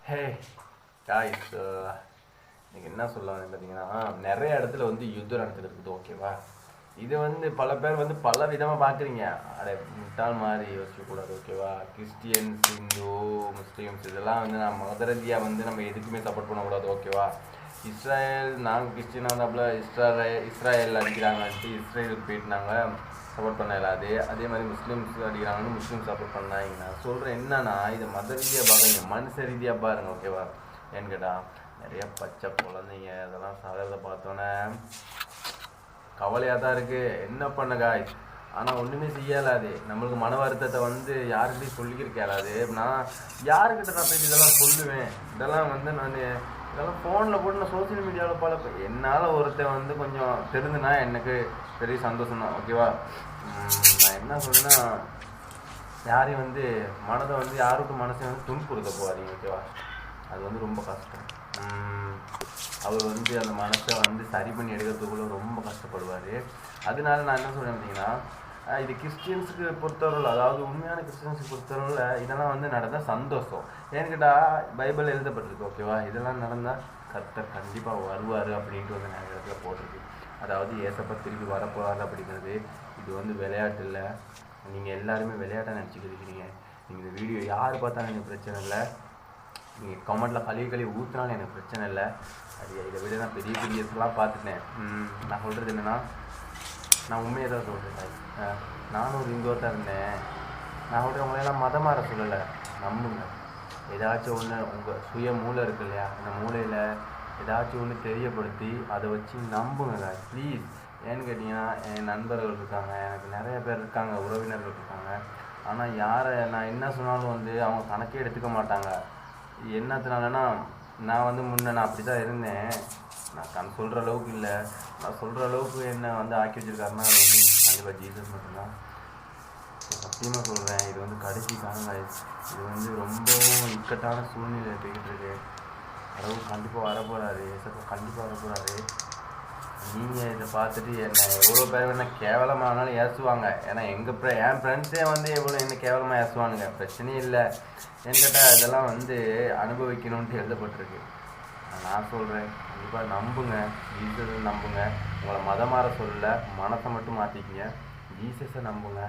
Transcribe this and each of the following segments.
Hey guys, நீங்கள் என்ன சொல்லலாம் பார்த்தீங்கன்னா, நிறைய இடத்துல வந்து யுத்தம் நடந்துட்டு இருக்குது. ஓகேவா? இது வந்து பல பேர் வந்து பல விதமாக பார்க்குறீங்க. அதை முட்டாள் மாதிரி யோசிக்கக்கூடாது. ஓகேவா? கிறிஸ்டியன்ஸ், இந்து, முஸ்லீம்ஸ் இதெல்லாம் வந்து நம்ம மத ரீதியாக வந்து நம்ம எதுக்குமே சப்போர்ட் பண்ணக்கூடாது. ஓகேவா? இஸ்ராயல், நாங்கள் கிறிஸ்டினாக இருந்தாப்புல இஸ்ராயல் அடிக்கிறாங்கன்ட்டு இஸ்ரேலுக்கு போயிட்டு நாங்கள் சப்போர்ட் பண்ண இல்லாது. அதே மாதிரி முஸ்லீம்ஸ் அடிக்கிறாங்கன்னு முஸ்லீம் சப்போர்ட் பண்ணாங்க. நான் சொல்கிறேன் என்னன்னா, இதை மத ரீதியாக பார்க்குறீங்க, மனுஷ ரீதியாக பாருங்க. ஓகேவா? ஏன்னு கேட்டால் நிறைய பச்சை குழந்தைங்க அதெல்லாம் சாகிறத பார்த்தோன்னே கவலையாக தான் இருக்குது. என்ன பண்ண காய், ஆனால் ஒன்றுமே செய்யலாது. நம்மளுக்கு மன வருத்தத்தை வந்து யாருக்கிட்டையும் சொல்லிக்கிட்டு கேளாது. நான் யாருக்கிட்ட நான் போயிட்டு இதெல்லாம் சொல்லுவேன்? இதெல்லாம் வந்து நான் இதெல்லாம் ஃபோனில் போட்டு நான் சோசியல் மீடியாவில் பல என்னால் ஒருத்தன் வந்து கொஞ்சம் தெரிஞ்சுனா எனக்கு பெரிய சந்தோஷம் தான். ஓகேவா? நான் என்ன சொல்றேன்னா, யாரையும் வந்து மனதை வந்து யாருக்கும் மனசை வந்து துன்புறுத்த போகாதீங்க. ஓகேவா? அது வந்து ரொம்ப கஷ்டம். அவர் வந்து அந்த மனசை வந்து சரி பண்ணி எடுக்கிறதுக்குள்ள ரொம்ப கஷ்டப்படுவார். அதனால நான் என்ன சொல்கிறேன் பார்த்தீங்கன்னா, இது கிறிஸ்டியன்ஸுக்கு பொறுத்தவரையில், அதாவது உண்மையான கிறிஸ்டியன்ஸுக்கு பொறுத்தவரையில் இதெல்லாம் வந்து நடந்தால் சந்தோஷம். ஏன்னு கேட்டால் பைபிள் எழுதப்பட்டிருக்கு. ஓகேவா? இதெல்லாம் நடந்தால் கர்த்தர் கண்டிப்பாக வருவார் அப்படின்ட்டு வந்து நிறைய இடத்துல போட்டிருக்கு. அதாவது ஏசப்பா திருப்பி வரப்போறாரு அப்படிங்கிறது இது வந்து விளையாட்டு இல்லை. நீங்கள் எல்லாருமே விளையாட்டாக நினச்சிக்கிட்டு இருக்கிறீங்க. நீங்கள் இந்த வீடியோ யார் பார்த்தாலும் எனக்கு பிரச்சனை இல்லை. நீங்கள் கமெண்ட்டில் கழுவி ஊற்றினாலும் எனக்கு பிரச்சனை இல்லை. அது இதை விட நான் பெரிய பெரியதெல்லாம் பார்த்துட்டேன். நான் சொல்கிறது என்னென்னா, நான் உண்மையை தான் சொல்கிறேன். நானும் ஒரு இந்துவாக தான் இருந்தேன். நான் சொல்கிறேன், உங்களையெல்லாம் மதம் மாற சொல்லலை. நம்புங்க. ஏதாச்சும் ஒன்று உங்கள் சுய மூளை இருக்கு இல்லையா, அந்த மூளையில் ஏதாச்சும் ஒன்று தெரியப்படுத்தி அதை வச்சு நம்புங்க ப்ளீஸ். ஏன்னு கேட்டிங்கன்னா, என் நண்பர்கள் இருக்காங்க, எனக்கு நிறைய பேர் இருக்காங்க, உறவினர்கள் இருக்காங்க. ஆனால் யாரை நான் என்ன சொன்னாலும் வந்து அவங்க கணக்கே எடுத்துக்க மாட்டாங்க. என்னத்தினாலனா, நான் வந்து முன்னே நான் அப்படி தான் இருந்தேன். நான் சொல்கிற அளவுக்கு இல்லை. நான் சொல்கிற அளவுக்கு என்ன வந்து ஆக்கி வச்சுருக்காருன்னா, அது வந்து கண்டிப்பாக ஜீசஸ் மட்டும்தான். சத்தியமாக சொல்கிறேன், இது வந்து கடைசி காலங்கள். இது வந்து ரொம்பவும் இக்கட்டான சூழ்நிலை போய்கிட்டு இருக்கு. கடவுள் கண்டிப்பாக வரப்போகிறாரு. ஏசப்பா கண்டிப்பாக வரப்போகிறாரு. நீங்கள் இதை பார்த்துட்டு என்ன எவ்வளோ பேர் வேணால் கேவலமானாலும் ஏசுவாங்க. ஏன்னா என் ஃப்ரெண்ட்ஸே வந்து எவ்வளோ என்ன கேவலமாக ஏசுவானுங்க. பிரச்சனையே இல்லை. ஏன்னு கேட்டால் இதெல்லாம் வந்து அனுபவிக்கணும்ன்ட்டு எழுதப்பட்டிருக்கு. நான் சொல்கிறேன், கண்டிப்பாக நம்புங்க. ஜீசஸை நம்புங்க. உங்களை மதம் மாற சொல்ல, மனத்தை மட்டும் மாற்றிக்கிங்க. ஜீசஸை நம்புங்க.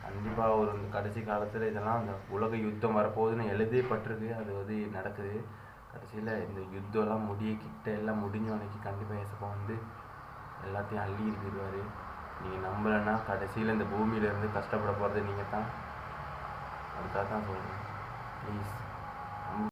கண்டிப்பாக ஒரு கடைசி காலத்தில் இதெல்லாம் அந்த உலக யுத்தம் வரப்போகுதுன்னு எழுதப்பட்டிருக்கு. அது வந்து நடக்குது. கடைசியில் இந்த யுத்தம்லாம் எல்லாம் முடிஞ்சவனைக்கு கண்டிப்பாக ஏசப்பா வந்து எல்லாத்தையும் அள்ளி இருந்துடுவார். நீங்கள் நம்பலைன்னா கடைசியில் இந்த பூமியிலேருந்து கஷ்டப்பட போகிறது நீங்கள் தான். அதுக்காக தான் சொல்கிறேன். ப்ளீஸ்